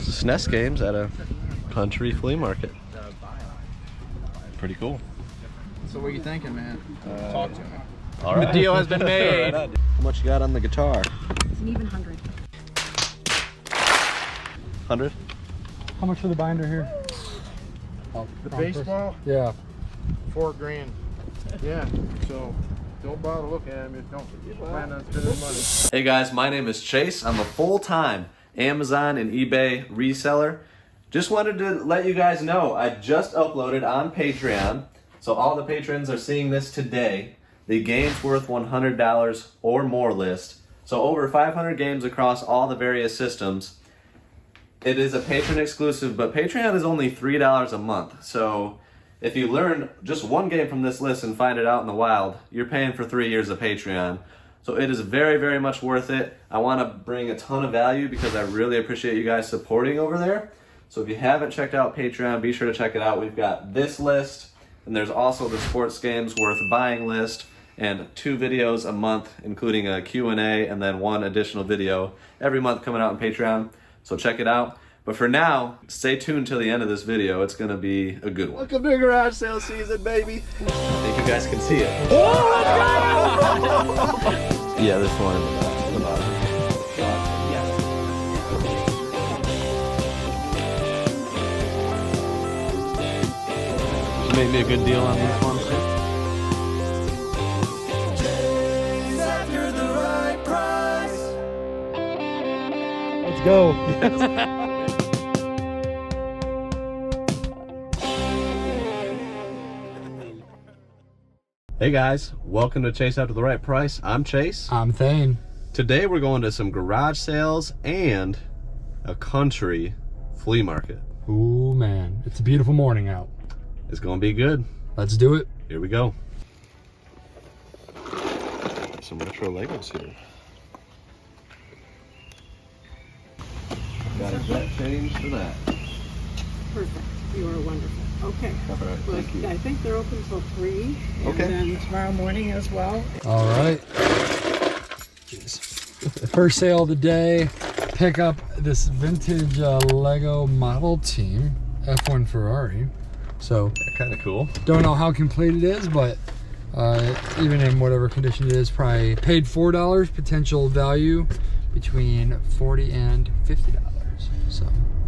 SNES games at a country flea market. Pretty cool. So what are you thinking, man? Talk to me. All right. The deal has been made. How much you got on the guitar? It's an even 100. 100? How much for the binder here? Oh, the baseball? Yeah. $4 grand. Yeah. So don't bother looking at me. Don't plan on spending money. Hey guys, my name is Chase. I'm a full-time Amazon and eBay reseller. Just wanted to let you guys know I just uploaded on Patreon. So all the patrons are seeing this today. The games worth $100 or more list. So over 500 games across all the various systems. It is a patron exclusive, but Patreon is only $3 a month. So if you learn just one game from this list and find it out in the wild, you're paying for 3 years of Patreon. So it is very, very much worth it. I want to bring a ton of value because I really appreciate you guys supporting over there. So if you haven't checked out Patreon, be sure to check it out. We've got this list, and there's also the sports games worth buying list, and 2 videos a month, including a Q&A, and then 1 additional video every month coming out on Patreon. So check it out. But for now, stay tuned till the end of this video. It's gonna be a good one. Welcome to garage sale season, baby. I think you guys can see it. Yeah, this one in the bottom. You made me a good deal on these ones. Chase after the right price. Let's go. Yes. Hey guys, welcome to Chase After the Right Price. I'm Chase. I'm Thayne. Today we're going to some garage sales and a country flea market. Ooh man, it's a beautiful morning out. It's gonna be good. Let's do it. Here we go. Some retro Legos here. Got a jet change for that. Perfect. You are wonderful. Okay. All right, Well, thank you. I think they're open till 3. Okay. And then tomorrow morning as well. All right. Jeez. First sale of the day. Pick up this vintage Lego model team F1 Ferrari. So Kind of cool. don't know how complete it is, but even in whatever condition it is, probably paid $4. Potential value between $40 and $50. So.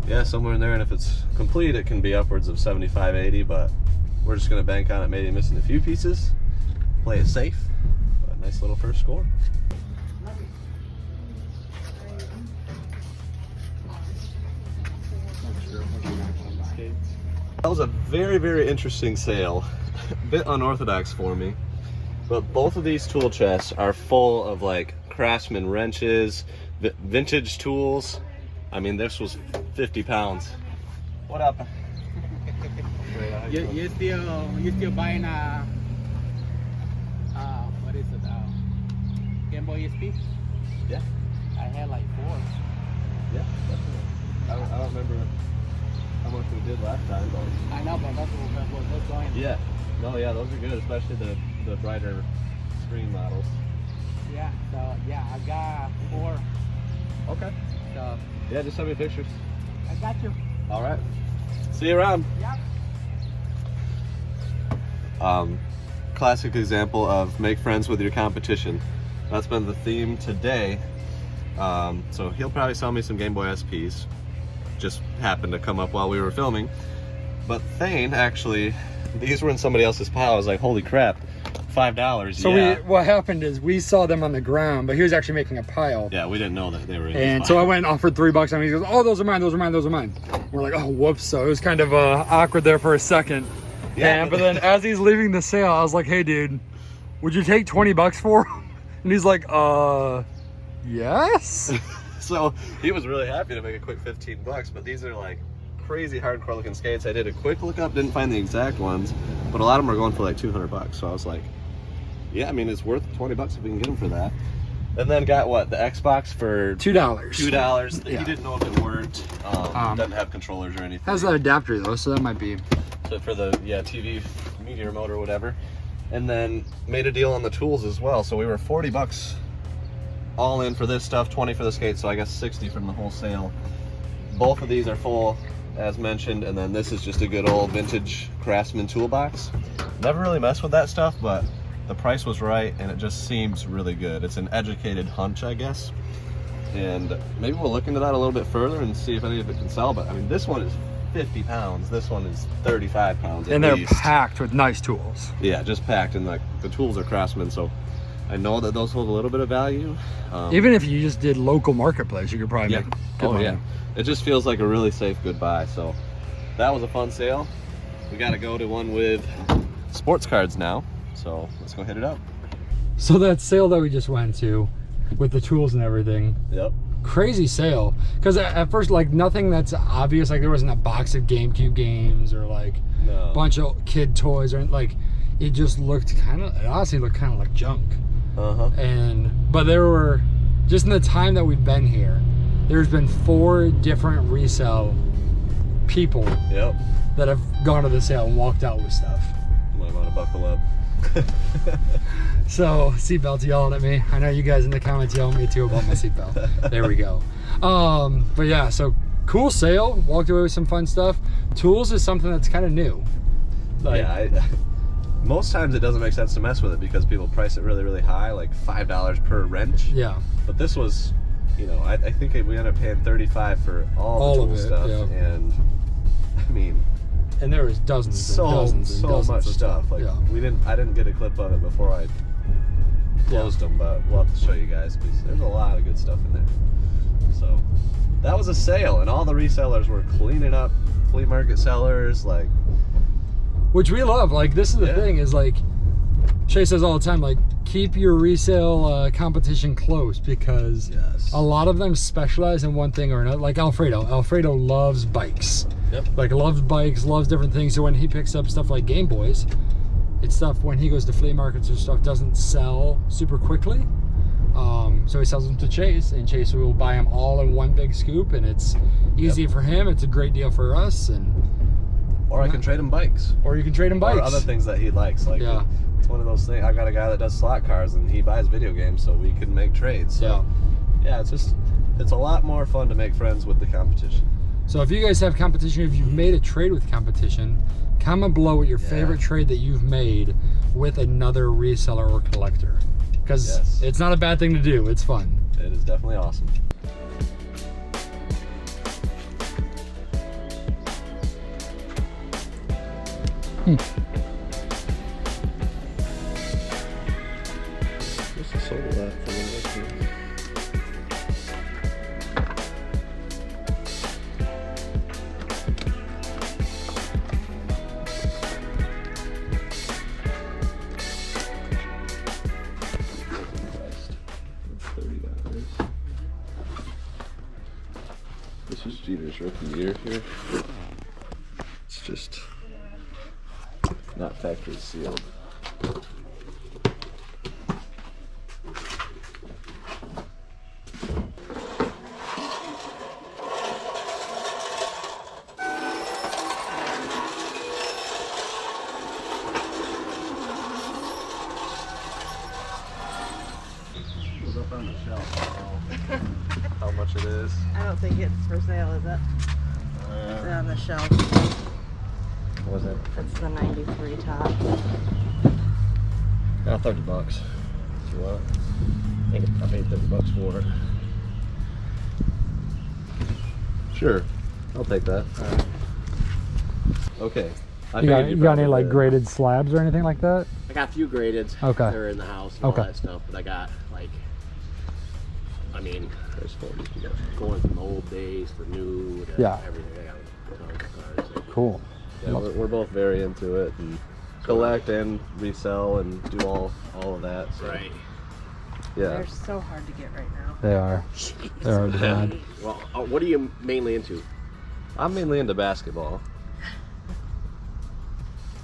Yeah, somewhere in there, and if it's complete, it can be upwards of 75, 80, but we're just gonna bank on it, maybe missing a few pieces, play it safe, but nice little first score. That was a very, very interesting sale, a bit unorthodox for me, but both of these tool chests are full of like Craftsman wrenches, vintage tools. I mean, this was 50 pounds. What up? You still buying what is it? Game Boy SP? Yeah. I had like 4. Yeah, definitely. I don't remember how much we did last time, but I know, but that's what's going. yeah. No, yeah, those are good, especially the brighter screen models. Yeah. So yeah, I got 4. Okay. So Yeah, just send me pictures. I got you. All right. See you around. Yeah. Classic example of make friends with your competition. That's been the theme today. So he'll probably sell me some Game Boy SPs. Just happened to come up while we were filming. But Thayne, actually, these were in somebody else's pile. I was like, holy crap, $5. So yeah. what happened is we saw them on the ground, but he was actually making a pile. Yeah, we didn't know that they were in And his so I pile. went and offered $3 on him. He goes, oh, those are mine, those are mine, those are mine. We're like, oh, whoops. So it was kind of awkward there for a second. Yeah, But then as he's leaving the sale, I was like, hey, dude, would you take 20 bucks for him? And he's like, yes. So he was really happy to make a quick 15 bucks, but these are like crazy hardcore looking skates. I did a quick look up, didn't find the exact ones, but a lot of them are going for like 200 bucks. So I was like, yeah, I mean, it's worth 20 bucks if we can get them for that. And then got what, the Xbox for $2. $2. Yeah. He didn't know if it worked. Doesn't have controllers or anything. Has that adapter though, so that might be. So for the TV media remote or whatever. And then made a deal on the tools as well. So we were 40 bucks all in for this stuff, 20 for the skates, so I guess 60 from the whole sale. both of these are full, as mentioned, and then this is just a good old vintage Craftsman toolbox. Never really messed with that stuff, but the price was right, and it just seems really good. It's an educated hunch, I guess. And maybe we'll look into that a little bit further and see if any of it can sell. But I mean, this one is 50 pounds. This one is 35 pounds at And they're least. packed with nice tools. Yeah, just packed, and like the tools are Craftsman, so I know that those hold a little bit of value. Even if you just did local marketplace, you could probably make good money. Yeah. It just feels like a really safe good buy. So that was a fun sale. We got to go to one with sports cards now. So let's go hit it up. So that sale that we just went to with the tools and everything, Yep. crazy sale. Because at first, like, nothing that's obvious, like there wasn't a box of GameCube games or like No. a bunch of kid toys, or like, it just looked it honestly looked kind of like junk. But there were, just in the time that we've been here, there's been 4 different resale people Yep. that have gone to the sale and walked out with stuff. You might want to buckle up. So, seatbelt's yelling at me. I know you guys in the comments yell at me too about my seatbelt. There we go. But yeah, so cool sale. Walked away with some fun stuff. Tools is something that's kind of new. Like, Yeah, most times it doesn't make sense to mess with it because people price it really, really high, like $5 per wrench. yeah. But this was, you know, I think we ended up paying $35 for all the of tool it, stuff, yeah. and I mean, And there was dozens and dozens and so dozens much of stuff. Like yeah. I didn't get a clip of it before I closed them, but we'll have to show you guys because there's a lot of good stuff in there. So that was a sale, and all the resellers were cleaning up flea market sellers, like. Which we love. Like, this is the Yeah. thing, is like, Chase says all the time, like, keep your resale competition close, because Yes. a lot of them specialize in one thing or another. Like Alfredo. Alfredo loves bikes. Yep. Like, loves bikes, loves different things. So when he picks up stuff like Game Boys, it's stuff when he goes to flea markets or stuff doesn't sell super quickly. So he sells them to Chase, and Chase will buy them all in one big scoop, and it's easy for him. It's a great deal for us, and Or I can trade him bikes. or you can trade him bikes. Or other things that he likes. Like, Yeah. it's one of those things. I got a guy that does slot cars, and he buys video games, so we can make trades. So, yeah, it's a lot more fun to make friends with the competition. So if you guys have competition, if you've made a trade with competition, comment below what your favorite trade that you've made with another reseller or collector. Because it's not a bad thing to do. It's fun. It is definitely awesome. Just sold that for the $30. This is Jeter's rookie year here. It's just not factory sealed. It was up on the shelf. How much it is? I don't think it's for sale, is it? It's on the shelf. What was it? That's the 93 top. $30. You want it? I paid $30 for it. Sure, I'll take that. Okay. You got any like graded slabs or anything like that? I got a few graded. Okay. They're in the house and all that stuff, but I got like, I mean, there's going from the old days for new to everything. I got tons of cars. So. Cool. Yeah, we're both very into it and collect and resell and do all of that. So. Right. Yeah. They're so hard to get right now. They are. They're hard to find. Well, what are you mainly into? I'm mainly into basketball.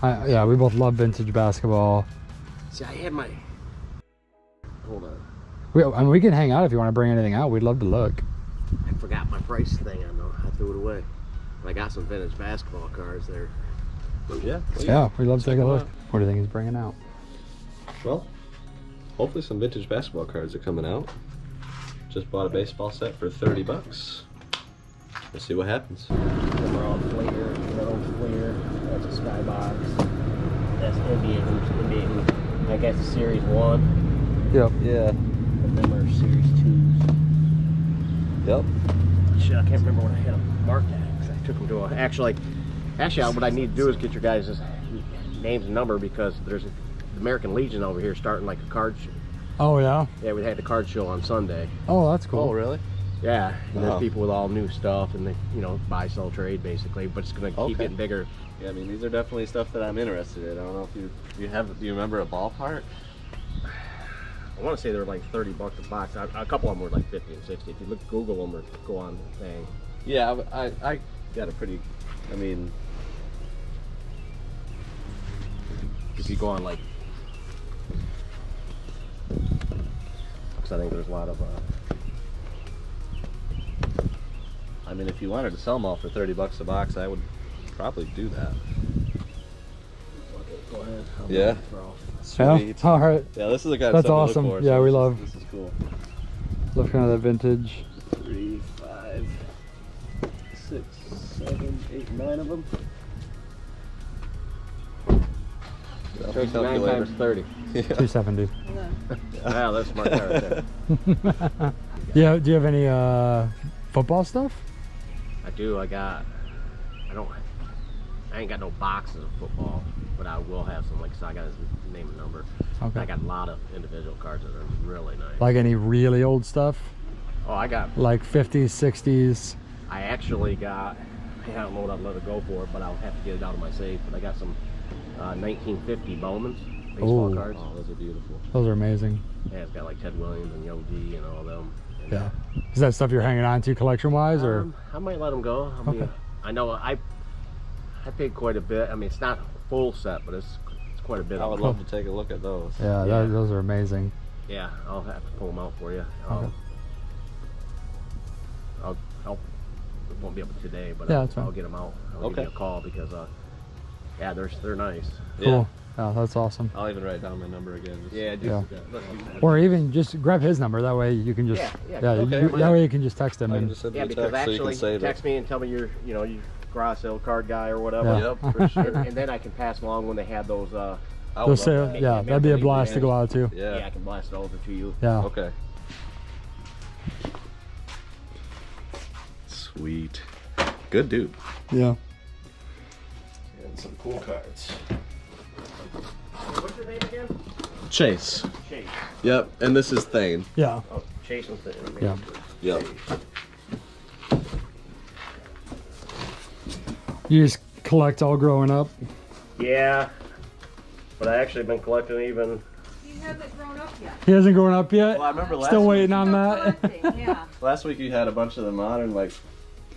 Yeah, we both love vintage basketball. See, I had my. Hold on. I mean, we can hang out if you want to bring anything out. We'd love to look. I forgot my price thing. I threw it away. But I got some vintage basketball cards there. Yeah. Yeah, we'd love to take a look. What do you think he's bringing out? Well, hopefully some vintage basketball cards are coming out. Just bought a baseball set for $30. We'll see what happens. We're on Flea, that's a skybox. That's NBA, I guess Series 1. Yep. Yeah. And then our Series 2s. Yep. Shit, I can't remember when I had them marked at. 'Cause I took them to a, actually, what I need to do is get your guys' names and number, because there's the American Legion over here starting like a card show. Oh yeah. Yeah, we had the card show on Sunday. Oh, that's cool. Oh, really? Yeah, and Wow. there's people with all new stuff, and they, you know, buy, sell, trade basically, but it's gonna keep getting bigger. Yeah, I mean, these are definitely stuff that I'm interested in. I don't know if do you remember a ballpark? I want to say they were like $30 a box. A couple of them were like 50 and 60. If you look, Google them or go on the thing. Yeah, I got a pretty, I mean, If you go on like, because I think there's a lot of. I mean, if you wanted to sell them all for $30 a box, I would probably do that. Okay, go ahead. Yeah. Sweet. Yeah. All right. Yeah, this is the kind of That's stuff awesome. we look for. Yeah, so we this love. This is cool. Love kind of that vintage. 3, 5, 6, 7, 8, 9 of them. 39 times 30. Yeah. 270. Wow, that's smart car right there. Yeah. Do you have any football stuff? I do. I ain't got no boxes of football, but I will have some. Like, so I got his name and number. Okay. I got a lot of individual cards that are really nice. Like any really old stuff? Oh, I got. Like 50s, 60s. I actually got. I don't know what I'd let it go for, but I'll have to get it out of my safe. But I got some 1950 Bowman's baseball Ooh. cards. Oh, those are beautiful. Those are amazing. Yeah, it's got like Ted Williams and Young D and all of them. And, Yeah. Is that stuff you're hanging on to collection wise, or? I might let them go. I mean, Okay. I know I paid quite a bit. I mean, it's not a full set, but it's quite a bit. I of would them. love to take a look at those. Yeah, Yeah. those are amazing. Yeah, I'll have to pull them out for you. Okay. I'll it won't be able to today, but Yeah, that's fine. I'll get them out. I'll give you a call because yeah, they're nice. Cool. Yeah, that's awesome. I'll even write down my number again. Just, Yeah, just Yeah. let's do that. Or even just grab his number. That way you can just Yeah, okay, that way you can just text him I can and just send Yeah, you a because text so you actually, can save text it. me and tell me you're garage sale card guy or whatever. Yeah. Yep, for sure. And then I can pass along when they have those. I would they'll love say, that. yeah, that'd be a blast to go out to. Yeah. Yeah, I can blast it over to you. Yeah. Okay. Sweet. Good dude. Yeah. And some cool cards. What's your name again? Chase. Chase. Yep, and this is Thayne. Yeah. Oh, Chase and Thayne. Yeah. Yep. You just collect all growing up. Yeah, but I actually been collecting even. He hasn't grown up yet. He hasn't grown up yet. Well, I remember Still waiting on Still that. collecting, yeah. last week you had a bunch of the modern like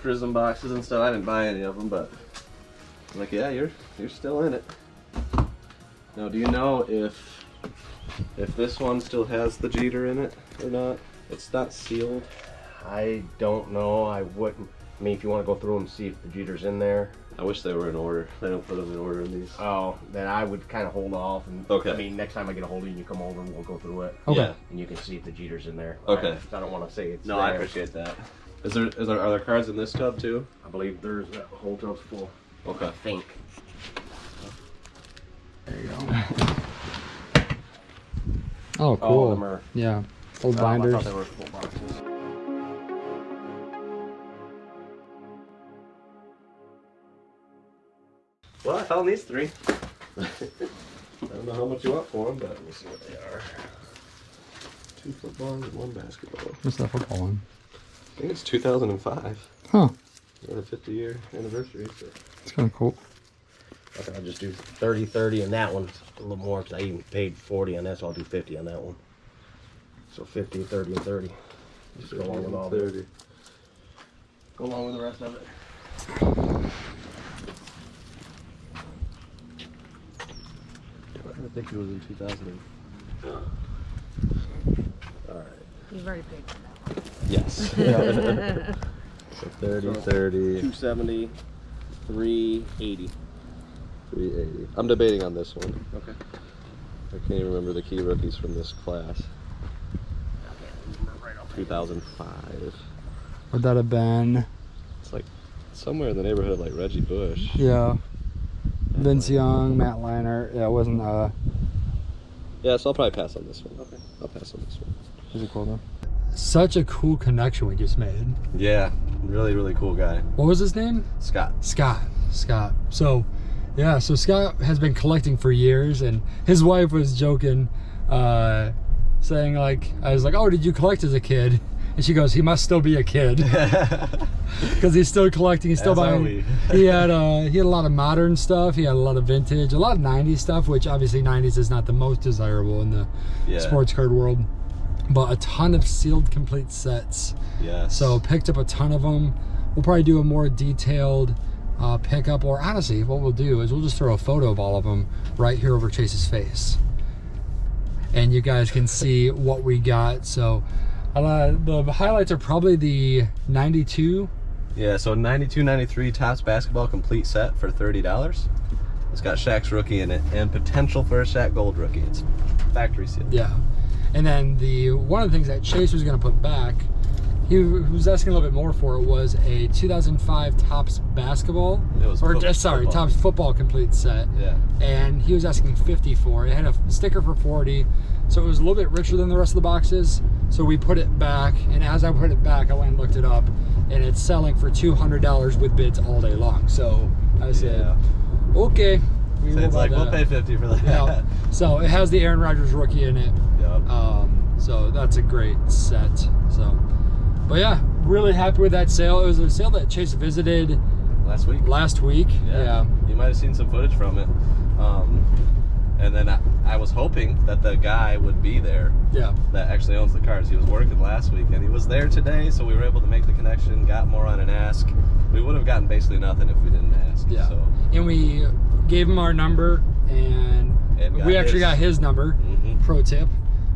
prism boxes and stuff. I didn't buy any of them, but I'm like, yeah, you're still in it. Now, do you know if this one still has the Jeter in it or not? It's not sealed. I don't know. I wouldn't. I mean, if you want to go through and see if the Jeter's in there. I wish they were in order. They don't put them in order in these. Oh, then I would kind of hold off. And Okay. I mean, next time I get a hold of you, you come over and we'll go through it. Okay. Yeah. And you can see if the Jeter's in there. Okay. I don't want to say it's No, there. I appreciate that. Are there cards in this tub too? I believe there's a whole tub's full. Okay. I think. There you go. Oh, All cool. of them are. Yeah. Old I binders. thought they were full boxes. Well, I found these three. I don't know how much you want for them, but let me see what they are. 2 footballs and 1 basketball. What's that football one? I think it's 2005. Huh. Or the 50-year anniversary. So. It's kind of cool. I think I'll just do 30, 30, and that one's a little more because I even paid 40 on that, so I'll do 50 on that one. So 50, 30, and 30. Just go along with all 30. that. Go along with the rest of it. I think it was in 2000. Alright. You've already paid for that. Yes. So 30, 30, 270, 380. 380. I'm debating on this one. Okay. I can't even remember the key rookies from this class. 2005. Would that have been? It's like somewhere in the neighborhood of like Reggie Bush. Yeah. Vince Young, Matt Leinart. Yeah, it wasn't. Yeah, so I'll probably pass on this one. Okay. I'll pass on this one. Is it cool though? Such a cool connection we just made. Yeah, really, really cool guy. What was his name? Scott. Scott. So, yeah, so Scott has been collecting for years, and his wife was joking, saying like, I was like, oh, did you collect as a kid? And she goes, he must still be a kid. Because he's still collecting, he's still buying. He had a lot of modern stuff, he had a lot of vintage, a lot of 90s stuff, which obviously 90s is not the most desirable in the sports card world. But a ton of sealed complete sets. Yes. So picked up a ton of them. We'll probably do a more detailed pickup, or honestly, what we'll do is we'll just throw a photo of all of them right here over Chase's face. And you guys can see what we got. So the highlights are probably the 92. Yeah, so 92-93 Topps basketball complete set for $30. It's got Shaq's rookie in it and potential for a Shaq Gold rookie. It's factory sealed. Yeah. And then one of the things that Chase was going to put back, he was asking a little bit more for it, was a 2005 Topps basketball. It was football. Topps football complete set. Yeah. And he was asking 50 for it. It had a sticker for 40, so it was a little bit richer than the rest of the boxes. So we put it back, and as I put it back, I went and looked it up, and it's selling for $200 with bids all day long. So I said, okay. So it's like, we'll pay 50 for that. Yeah. So it has the Aaron Rodgers rookie in it. Yep. So that's a great set. So, but yeah, really happy with that sale. It was a sale that Chase visited last week. Yeah. You might have seen some footage from it. And then I was hoping that the guy would be there. Yeah. That actually owns the cars. He was working last week, and he was there today, so we were able to make the connection, got more on an ask. We would have gotten basically nothing if we didn't ask. Yeah. So. And we gave him our number, and we actually got his number. Pro tip.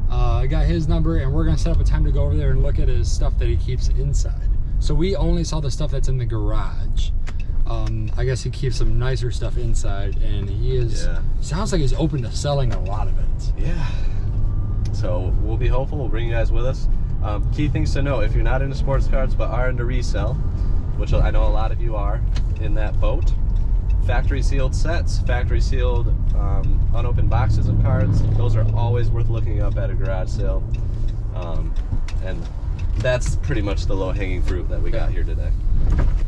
I got his number, and we're going to set up a time to go over there and look at his stuff that he keeps inside. So we only saw the stuff that's in the garage. I guess he keeps some nicer stuff inside, and he is, sounds like he's open to selling a lot of it. Yeah. So we'll be hopeful. We'll bring you guys with us. Key things to know, if you're not into sports cards but are into resale, which I know a lot of you are in that boat, factory sealed sets, factory sealed unopened boxes of cards, those are always worth looking up at a garage sale. And that's pretty much the low-hanging fruit that we got here today.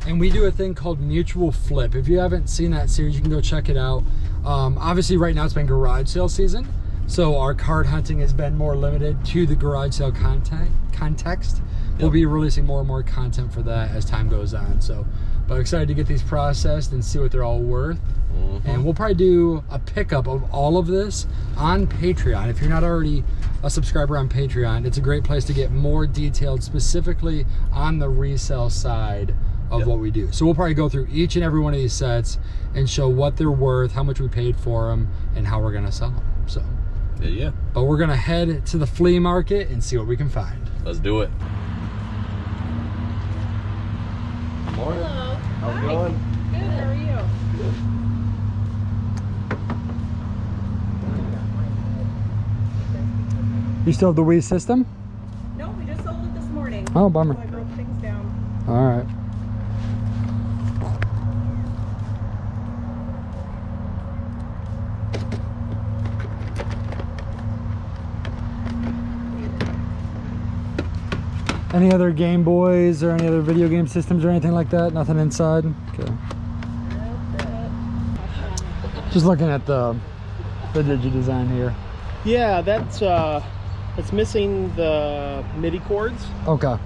And we do a thing called Mutual Flip. If you haven't seen that series, you can go check it out. Obviously right now it's been garage sale season, so our card hunting has been more limited to the garage sale context. We'll be releasing more and more content for that as time goes on. So, but excited to get these processed and see what they're all worth. And we'll probably do a pickup of all of this on Patreon. If you're not already a subscriber on Patreon, it's a great place to get more detailed specifically on the resale side of what we do. So we'll probably go through each and every one of these sets and show what they're worth, how much we paid for them, and how we're going to sell them. So but we're going to head to the flea market and see what we can find. Let's do it. Morning. Hello. How's it going? Good, how are you? You still have the Wii system? No, we just sold it this morning. Oh, bummer. So I broke things down. All right. Any other Game Boys or any other video game systems or anything like that? Nothing inside? Okay. Just looking at the digi design here. Yeah, that's it's missing the MIDI cords. Okay.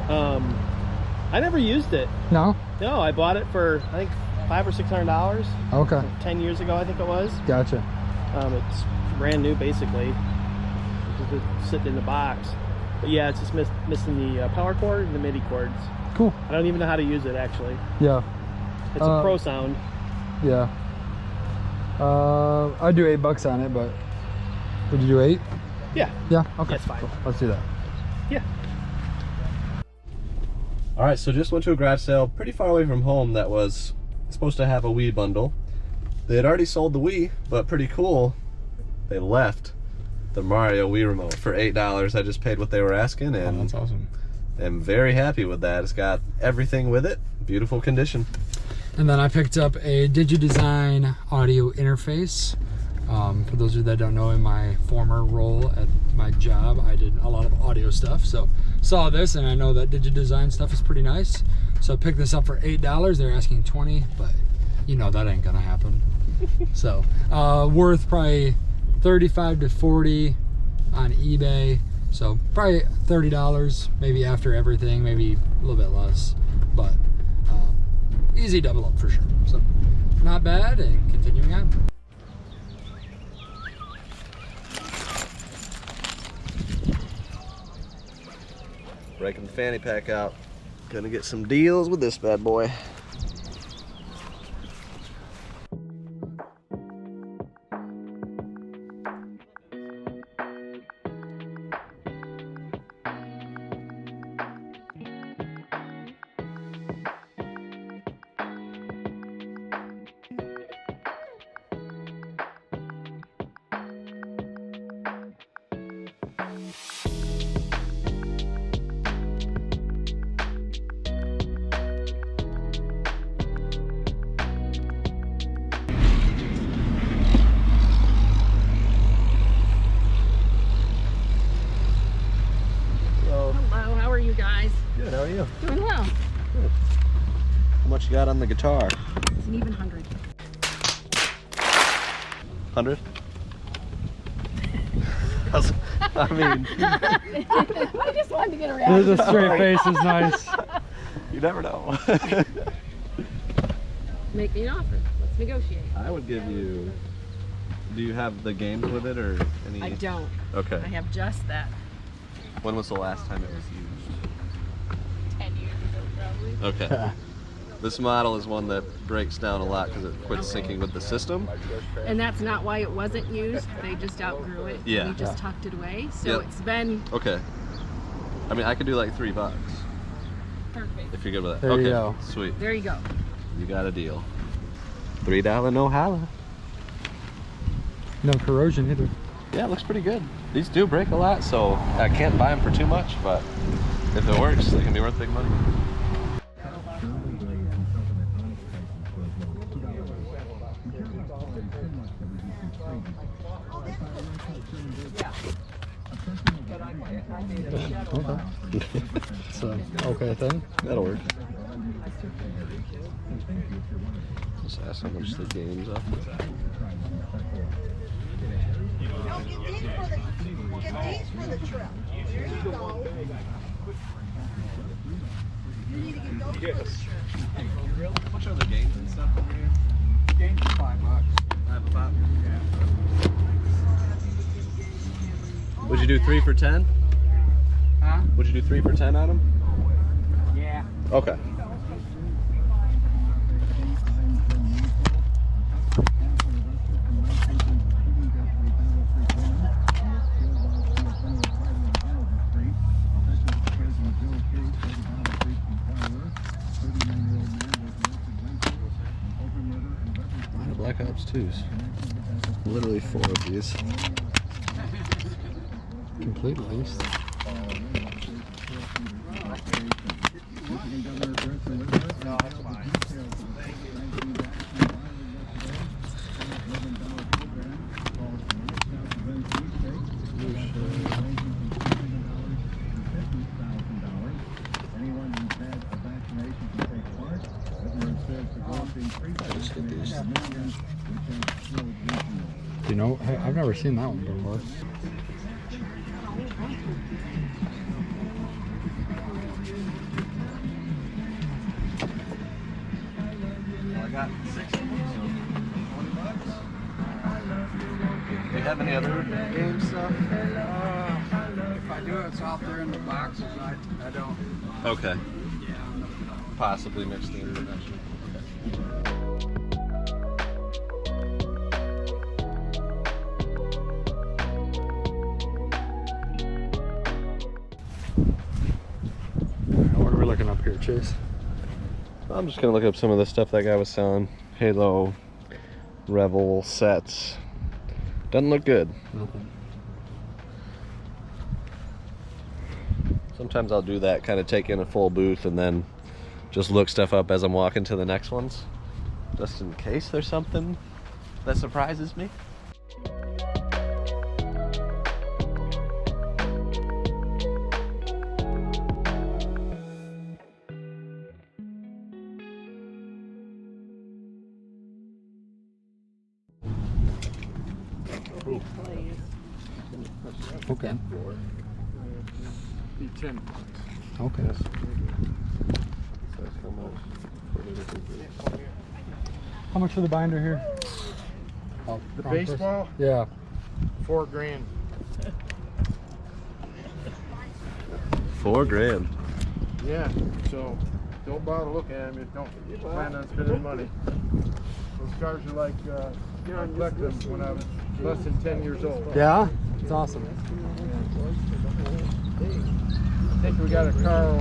I never used it. No? No, I bought it for I think $500 or $600. Okay. 10 years ago, I think it was. Gotcha. It's brand new, basically. It's just sitting in the box. But yeah, it's just missing the power cord and the MIDI cords. Cool. I don't even know how to use it, actually. Yeah. It's a Pro Sound. Yeah. I'd do $8 on it, but would you do 8? Yeah. Yeah. Okay. That's fine. Cool. Let's do that. Yeah. All right, so just went to a garage sale pretty far away from home that was supposed to have a Wii bundle. They had already sold the Wii, but pretty cool, they left the Mario Wii remote for $8. I just paid what they were asking, and that's awesome. am very happy with that. It's got everything with it. Beautiful condition. And then I picked up a DigiDesign audio interface. For those of you that don't know, in my former role at my job, I did a lot of audio stuff. So saw this, and I know that DigiDesign stuff is pretty nice. So I picked this up for $8. They're asking $20, but you know that ain't gonna happen. So worth probably $35 to $40 on eBay. So probably $30, maybe after everything, maybe a little bit less, but easy double up for sure. So not bad, and continuing on. Breaking the fanny pack out. Gonna get some deals with this bad boy. Hello, how are you guys? Good, how are you? Doing well. How much you got on the guitar? It's an even 100. 100? I mean, I just wanted to get a reaction. There's a straight face is nice. you never know. Make me an offer. Let's negotiate. I would give you. Do you have the games with it or any? I don't. Okay. I have just that. When was the last time it was used? 10 years ago, probably. Okay. This model is one that breaks down a lot because it quits syncing with the system. And that's not why it wasn't used. They just outgrew it. Yeah. We just tucked it away. So Yep. it's been Okay. I mean, I could do like $3 Perfect. if you're good with that. There okay. you go. Sweet. there you go. You got a deal. $3 no holla. No corrosion either. Yeah, it looks pretty good. These do break a lot, so I can't buy them for too much, but if it works, they can be worth big money. Okay. It's a okay thing. That'll work. Just ask how much the game's up. Get these for the trip. There you go. You need to get those for the trip. How much are the games and stuff over here? Game's $5. $5. Would you do 3 for 10? Huh? Would you do 3 for 10 on them? Yeah. Okay. Black Ops 2s. Literally 4 of these. Complete list. No, that's fine. Just get these. You know, I've never seen that one before. I got 6 of them, so $20. Do you have any other game stuff? If I do, it's out there in the boxes. I don't. Okay. Possibly mixed in. What are we looking up here, Chase? I'm just gonna look up some of the stuff that guy was selling. Halo, Revel sets. Doesn't look good. Nothing. Sometimes I'll do that, kind of take in a full booth and then just look stuff up as I'm walking to the next ones, just in case there's something that surprises me. Okay. Be 10. Okay. How much for the binder here? Oh, The wrong person. baseball, Yeah. $4 grand. $4 grand. Yeah, so don't bother looking at them. You don't plan on spending money. Those cars are like, I collected them when I was less than 10 years old. Yeah? It's awesome. I think we got a Carl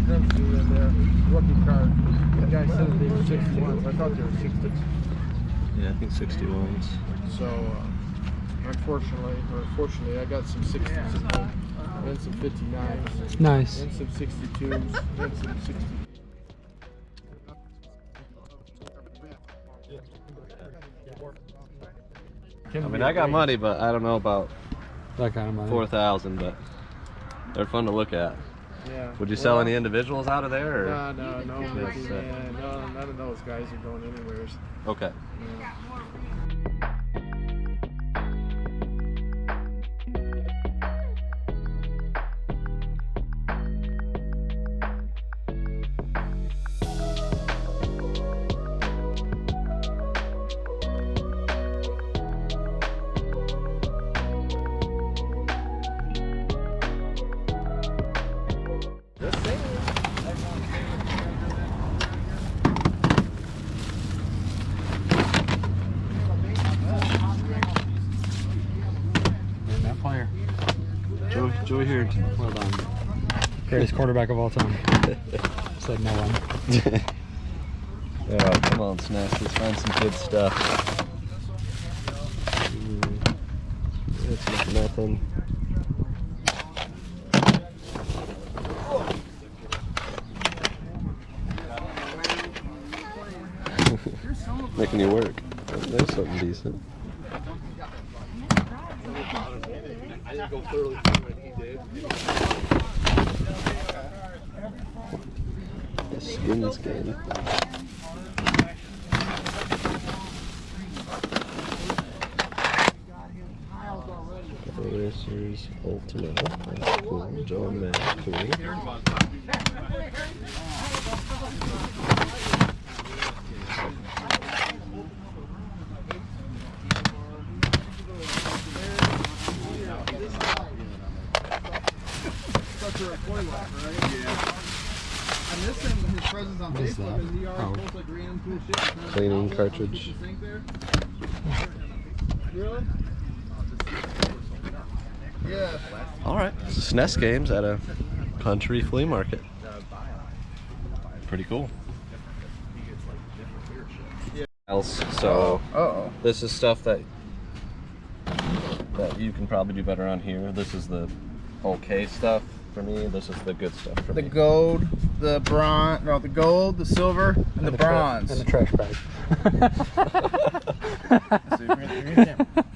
Strimsky in there, rookie car. The guy said they were 61s. I thought they were 60s. Yeah, I think 61s. So, unfortunately, I got some 60s in there, and some 59s, Nice. and some 62s, and some 60s. I mean, I got money, but I don't know about That kind of money. 4,000, but they're fun to look at. Yeah. Would you sell any individuals out of there? Or? No, Yes, Mickey, man. No, none of those guys are going anywhere. Okay. And that player. Joey here. Well done. Greatest quarterback of all time. Said no one. Oh, come on, Snacks. Let's find some good stuff. It's nothing. Making you work. There's something decent. The skins game. Racers Ultimate. That's cool. John Mack, cool. What is that? Oh. Cleaning cartridge. Alright, SNES games at a country flea market. Pretty cool. So, this is stuff that you can probably do better on here. This is the okay stuff for me. This is the good stuff for The me. gold, the bronze, no, the gold, the silver, and the bronze. And the trash bag.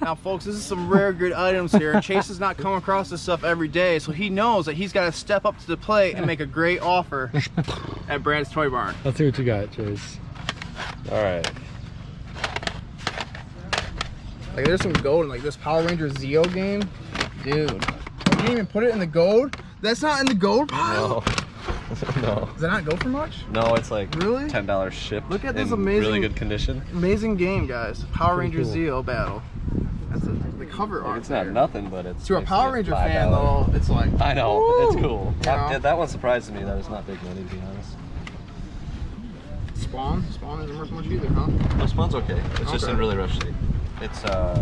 Now, folks, this is some rare good items here. Chase is not coming across this stuff every day, so he knows that he's got to step up to the plate and make a great offer at Brad's Toy Barn. Let's see what you got, Chase. Alright. Like, there's some gold in like this Power Ranger Zeo game, dude. You didn't even put it in the gold. That's not in the gold pile. No. No. Does that not go for much? No, it's like Really? $10 shipped. Look at this in amazing- really good condition. Amazing game, guys. Power Pretty Ranger cool. Zeo battle. That's the cover art. It's not there. nothing, but it's To a basically Power Ranger fan, $5. though, it's like. I know, woo! it's cool. Yeah. That one surprises me that it's not big money, to be honest. Spawn isn't worth much either, huh? No, Spawn's okay. It's just Okay. in really rough shape. It's yeah,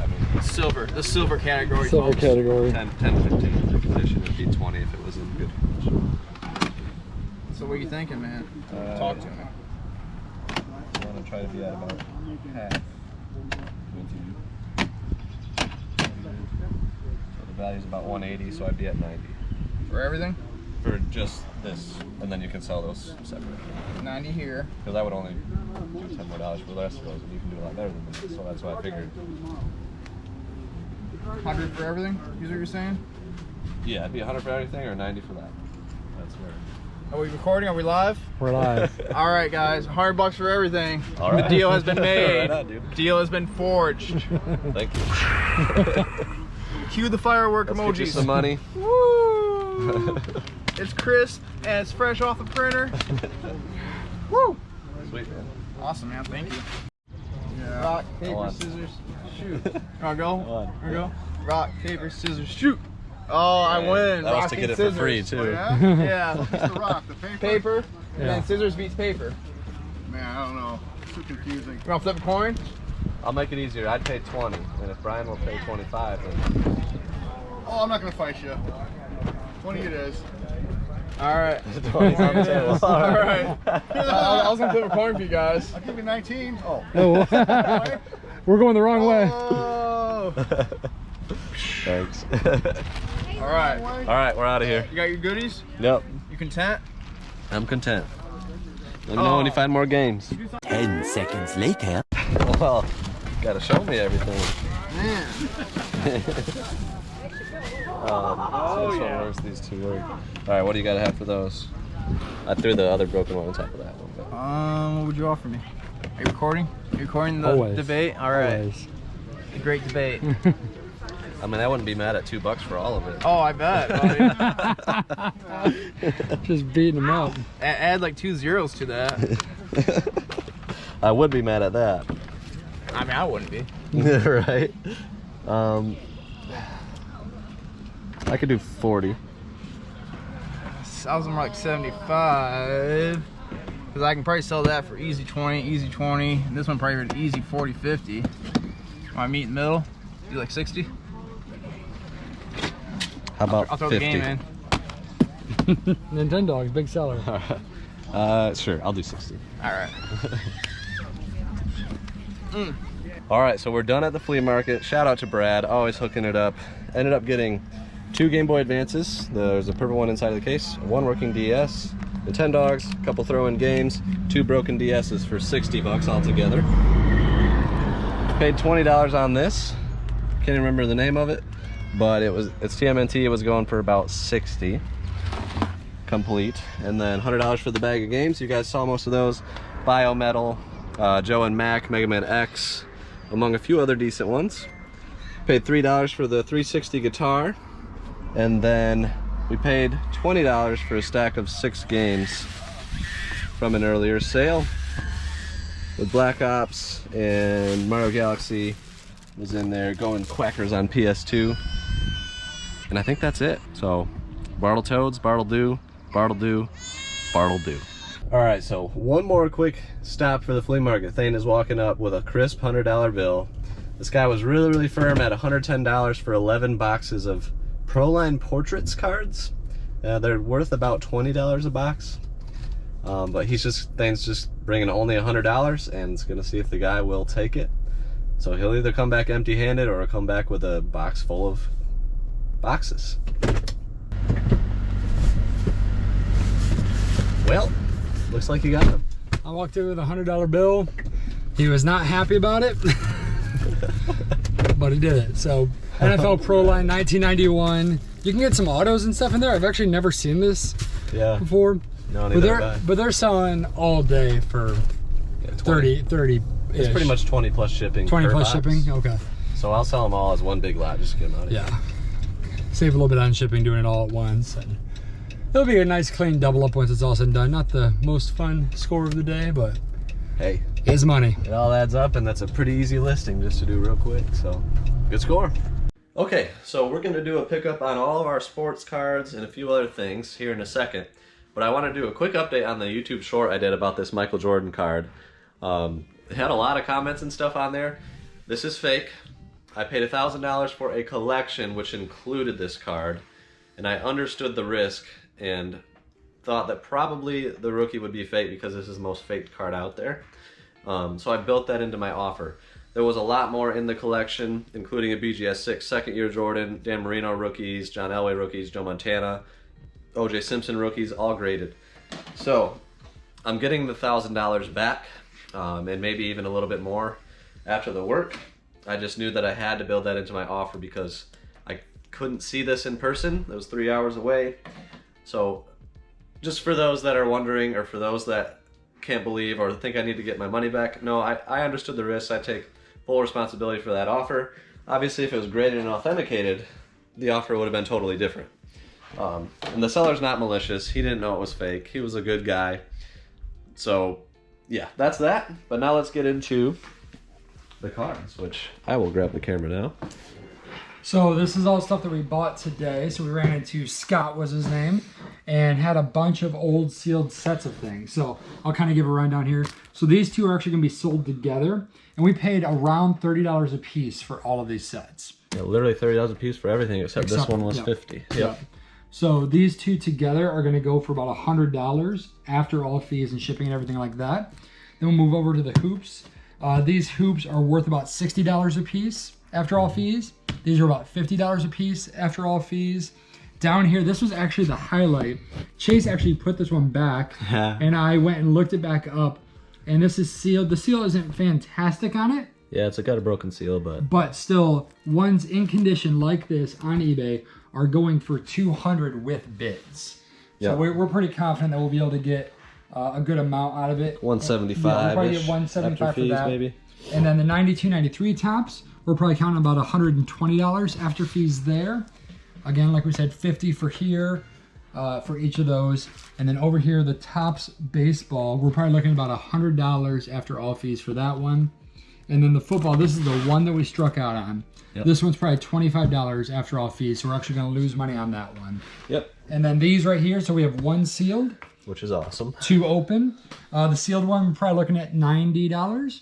I mean, Silver, the silver category. Silver folks. category. 10, 15 in good condition. It'd be 20 if it was in good condition. So what are you thinking, man? Talk to me. I want to try to be at about half with you. So the value's about 180, so I'd be at 90. For everything? For just this, and then you can sell those separately. 90 here. Because I would only do $10 more for the rest of those, and you can do a lot better than me. So that's why I figured. 100 for everything? Is what you're saying? Yeah, it'd be 100 for everything or 90 for that. That's where. Are we recording? Are we live? We're live. All right, guys. $100 for everything. All right. The deal has been made. Right on, dude. Deal has been forged. Thank you. Cue the firework Let's emojis. get you some money. Woo! It's crisp and it's fresh off the printer. Woo! Sweet, man. Awesome, man. Thank you. Yeah. Rock, Go paper, on. scissors, shoot. Wanna go? Go on. Wanna go? Rock, paper, scissors, shoot. Oh, I win. That was Rock to and get it scissors. for free, too. Oh, yeah? Yeah. What's the rock? The paper? Paper, and Yeah. then scissors beats paper. Man, I don't know. It's too confusing. You wanna flip a coin? I'll make it easier. I'd pay 20, and if Brian will pay 25, then Oh, I'm not gonna fight you. 20 it is. All right. 20's on the table. All right. I was gonna flip a coin for you guys. I'll give you 19. Oh. Oh, we're going the wrong way. Oh. Thanks. All right. All right, we're out of here. You got your goodies? Yep. You content? I'm content. Let me know when you find more games. 10 seconds later. Well, gotta show me everything. Man. Oh, yeah. Where's these two work? All right, what do you gotta have for those? I threw the other broken one on top of that one. But. What would you offer me? Are you recording? Are you recording the Always. debate? All right. Always. A great debate. I mean, I wouldn't be mad at $2 for all of it. Oh, I bet. Just beating them up. Add like 2 zeros to that. I would be mad at that. I mean, I wouldn't be. Right? I could do 40. I was more like 75. Because I can probably sell that for easy 20, easy 20. And this one probably for easy 40, 50. Want to meet in the middle? Do like 60? How about I'll throw 50? the game in. Nintendo, big seller. Sure, I'll do 60. All right. All right, so we're done at the flea market. Shout out to Brad, always hooking it up. Ended up getting 2 Game Boy Advances. There's a purple one inside of the case, 1 working DS, Nintendogs, a couple throw-in games, 2 broken DSs for $60 altogether. Paid $20 on this. Can't even remember the name of it, but it's TMNT. It was going for about 60 complete, and then $100 for the bag of games. You guys saw most of those. Biometal, Joe and Mac, Mega Man X, among a few other decent ones. Paid $3 for the 360 guitar, and then we paid $20 for a stack of 6 games from an earlier sale. With Black Ops and Mario Galaxy was in there, going quackers on PS2. And I think that's it. So, Bartletoads, Bartle-do, Bartle-do, Bartle-do. All right, so one more quick stop for the flea market. Thayne is walking up with a crisp $100 bill. This guy was really firm at $110 for 11 boxes of Proline Portraits cards. They're worth about $20 a box. But Thayne's just bringing only $100 and is gonna see if the guy will take it. So he'll either come back empty-handed or come back with a box full of boxes. Well, looks like you got them. I walked in with a $100 bill. He was not happy about it, but he did it. So NFL Pro Line 1991. You can get some autos and stuff in there. I've actually never seen this before. No, but they're selling all day for 30 -ish. It's pretty much 20 plus shipping. 20 plus box. shipping? Okay. So I'll sell them all as one big lot just to get them out of here. Yeah. Save a little bit on shipping doing it all at once. And it'll be a nice clean double up once it's all said and done. Not the most fun score of the day, but Hey, it's money. it all adds up, and that's a pretty easy listing just to do real quick. So good score. Okay, so we're going to do a pickup on all of our sports cards and a few other things here in a second. But I want to do a quick update on the YouTube short I did about this Michael Jordan card. It had a lot of comments and stuff on there. This is fake. I paid $1,000 for a collection which included this card, and I understood the risk and thought that probably the rookie would be fake because this is the most faked card out there. So I built that into my offer. There was a lot more in the collection, including a BGS 6 second year Jordan, Dan Marino rookies, John Elway rookies, Joe Montana, O.J. Simpson rookies, all graded. So I'm getting the $1,000 back, and maybe even a little bit more after the work. I just knew that I had to build that into my offer because I couldn't see this in person. It was 3 hours away. So just for those that are wondering, or for those that can't believe or think I need to get my money back, no, I understood the risks. I take full responsibility for that offer. Obviously, if it was graded and authenticated, the offer would have been totally different. And the seller's not malicious. He didn't know it was fake. He was a good guy. So yeah, that's that. But now let's get into the cards, which I will grab the camera now. So this is all stuff that we bought today. So we ran into Scott was his name, and had a bunch of old sealed sets of things. So I'll kind of give a rundown here. So these two are actually gonna be sold together, and we paid around $30 a piece for all of these sets. Yeah, literally $30 a piece for everything except this one was $50. Yep. So these two together are gonna go for about $100 after all fees and shipping and everything like that. Then we'll move over to the hoops. These hoops are worth about $60 a piece after all fees. These are about $50 a piece after all fees. Down here, this was actually the highlight. Chase actually put this one back, and I went and looked it back up, and this is sealed. The seal isn't fantastic on it. Yeah, it's got a broken seal, but still, ones in condition like this on eBay are going for $200 with bids. Yep. So we're pretty confident that we'll be able to get a good amount out of it. 175. Yeah, we'll probably get 175 after fees, for that. maybe. And then the 92, 93 tops, we're probably counting about $120 after fees there. Again, like we said, 50 for here, for each of those. And then over here, the tops baseball, we're probably looking at about $100 after all fees for that one. And then the football, this is the one that we struck out on. Yep. This one's probably $25 after all fees, so we're actually gonna lose money on that one. Yep. And then these right here, so we have one sealed, which is awesome. Two open. The sealed one, we're probably looking at $90.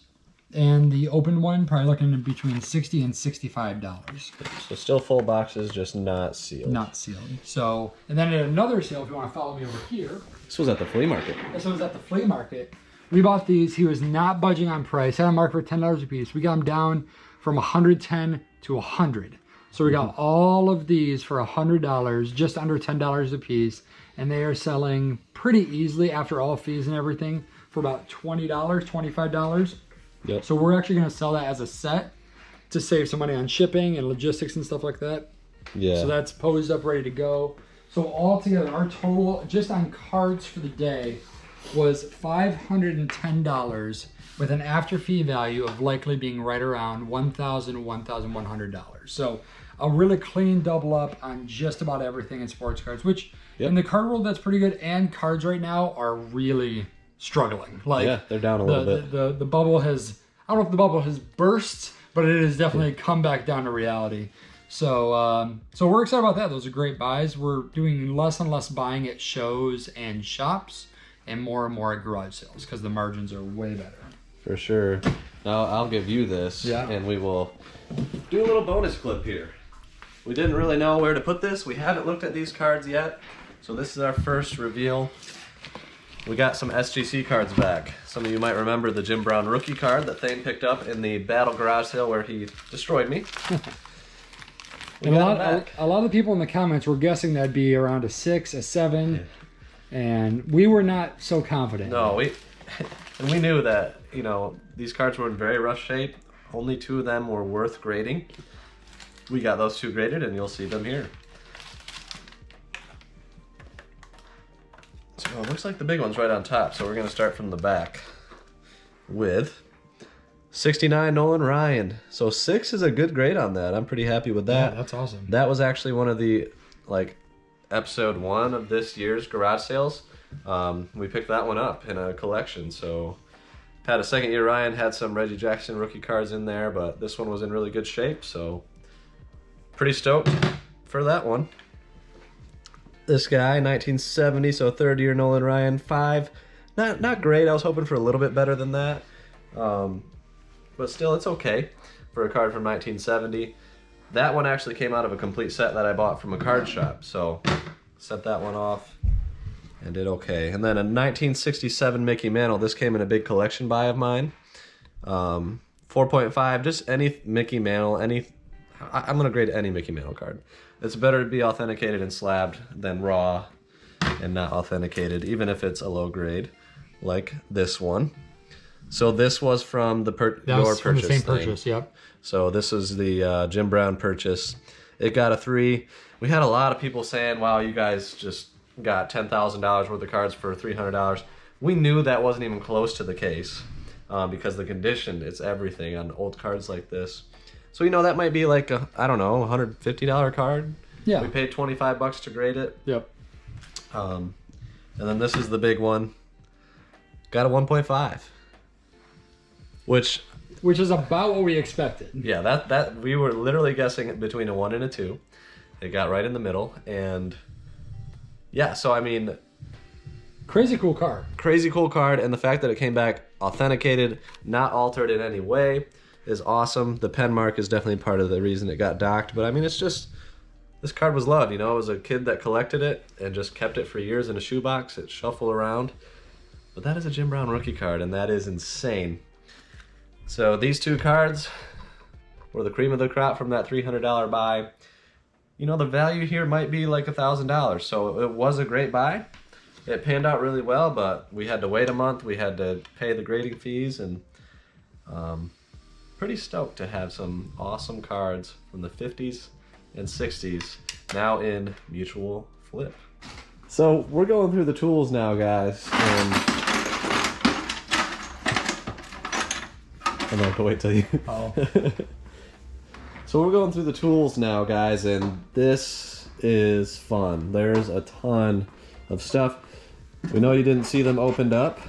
And the open one, probably looking at between $60 and $65. So still full boxes, just not sealed. Not sealed. So, and then another sale, if you want to follow me over here. This was at the flea market. This was at the flea market. We bought these. He was not budging on price. Had a mark for $10 a piece. We got them down from 110 to 100. So we got all of these for $100, just under $10 a piece. And they are selling pretty easily after all fees and everything for about $20, $25. Yep. So we're actually going to sell that as a set to save some money on shipping and logistics and stuff like that. Yeah. So that's posed up, ready to go. So altogether, our total just on cards for the day was $510 with an after fee value of likely being right around $1,000, $1,100. So a really clean double up on just about everything in sports cards, which in the card world, that's pretty good. And cards right now are really struggling. Like, yeah, they're down a little bit. The bubble has, I don't know if the bubble has burst, but it has definitely come back down to reality. So so we're excited about that. Those are great buys. We're doing less and less buying at shows and shops and more at garage sales because the margins are way better. For sure. Now I'll give you this, and we will do a little bonus clip here. We didn't really know where to put this. We haven't looked at these cards yet, so this is our first reveal. We got some SGC cards back. Some of you might remember the Jim Brown rookie card that Thayne picked up in the Battle Garage Sale where he destroyed me. And a lot of people in the comments were guessing that'd be around a 6, a 7, and we were not so confident. No, we knew that, you know, these cards were in very rough shape. Only 2 of them were worth grading. We got those 2 graded, and you'll see them here. So it looks like the big one's right on top, so we're going to start from the back with 69 Nolan Ryan. So 6 is a good grade on that. I'm pretty happy with that. Yeah, that's awesome. That was actually one of the, like, episode 1 of this year's garage sales. We picked that one up in a collection, so had a second year Ryan, had some Reggie Jackson rookie cards in there, but this one was in really good shape, so pretty stoked for that one. This guy, 1970, so third year Nolan Ryan, 5. Not great. I was hoping for a little bit better than that. But still, it's okay for a card from 1970. That one actually came out of a complete set that I bought from a card shop. So set that one off and did okay. And then a 1967 Mickey Mantle. This came in a big collection buy of mine. 4.5, just any Mickey Mantle, I'm going to grade any Mickey Mantle card. It's better to be authenticated and slabbed than raw and not authenticated, even if it's a low grade, like this one. So this was from the your from the purchase. same thing. purchase, yep. So this is the Jim Brown purchase. It got a 3. We had a lot of people saying, wow, you guys just got $10,000 worth of cards for $300. We knew that wasn't even close to the case because the condition, it's everything on old cards like this. So, you know, that might be like a, I don't know, $150 card. Yeah. We paid $25 to grade it. Yep. And then this is the big one. Got a 1.5. Which is about what we expected. Yeah, that we were literally guessing between a 1 and a 2. It got right in the middle, and yeah, so I mean, crazy cool card. Crazy cool card, and the fact that it came back authenticated, not altered in any way, is awesome. The pen mark is definitely part of the reason it got docked, but I mean, it's just, this card was loved, you know. It was a kid that collected it and just kept it for years in a shoebox. It shuffled around, but that is a Jim Brown rookie card, and that is insane. So these 2 cards were the cream of the crop from that $300 buy. You know, the value here might be like $1,000, so it was a great buy. It panned out really well, but we had to wait a month. We had to pay the grading fees, and pretty stoked to have some awesome cards from the 50s and 60s now in mutual flip. So we're going through the tools now, guys, and I'm gonna have to wait till you. Oh. So we're going through the tools now, guys, and this is fun. There's a ton of stuff. We know you didn't see them opened up,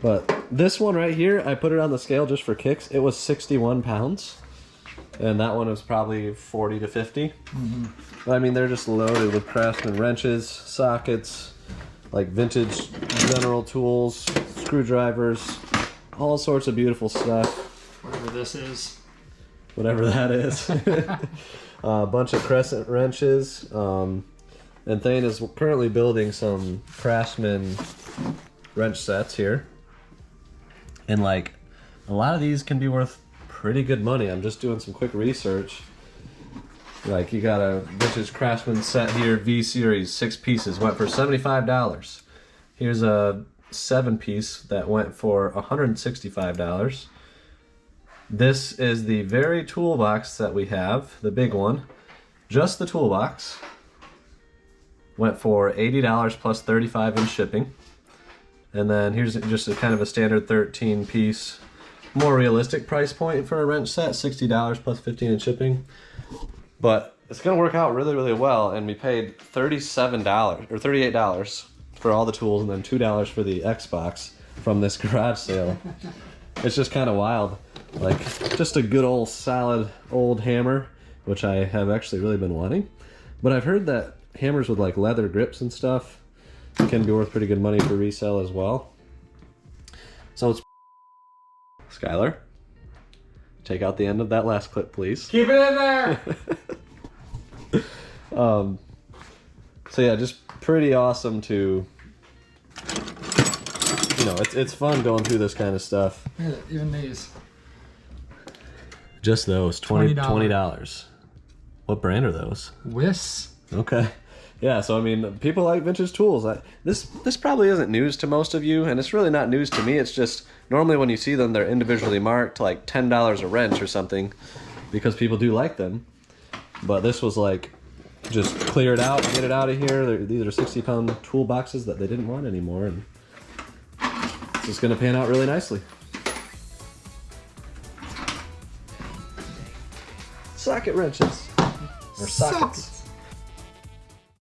but this one right here, I put it on the scale just for kicks. It was 61 pounds, and that one was probably 40 to 50. But I mean, they're just loaded with Craftsman wrenches, sockets, like vintage general tools, screwdrivers, all sorts of beautiful stuff. Whatever this is. Whatever that is. A bunch of crescent wrenches. And Thayne is currently building some Craftsman wrench sets here. And like, a lot of these can be worth pretty good money. I'm just doing some quick research. Like, you got a vintage Craftsman set here, V series, 6 pieces, went for $75. Here's a 7-piece that went for $165. This is the very toolbox that we have, the big one. Just the toolbox went for $80 plus 35 in shipping. And then here's just a kind of a standard 13-piece, more realistic price point for a wrench set, $60 plus 15 in shipping. But it's gonna work out really, really well, and we paid $37 or $38 for all the tools, and then $2 for the Xbox from this garage sale. It's just kind of wild. Like, just a good old solid old hammer, which I have actually really been wanting. But I've heard that hammers with like leather grips and stuff can be worth pretty good money for resale as well. So it's Skylar, take out the end of that last clip, please. Keep it in there. So yeah, just pretty awesome to, you know, it's fun going through this kind of stuff. Yeah, even these. Just those, $20. What brand are those? Wiss. Okay. Yeah, so I mean, people like vintage tools. This probably isn't news to most of you, and it's really not news to me. It's just, normally when you see them, they're individually marked like $10 a wrench or something, because people do like them. But this was like, just clear it out, get it out of here. These are 60-pound toolboxes that they didn't want anymore, and it's just gonna pan out really nicely. Socket wrenches. Or sockets.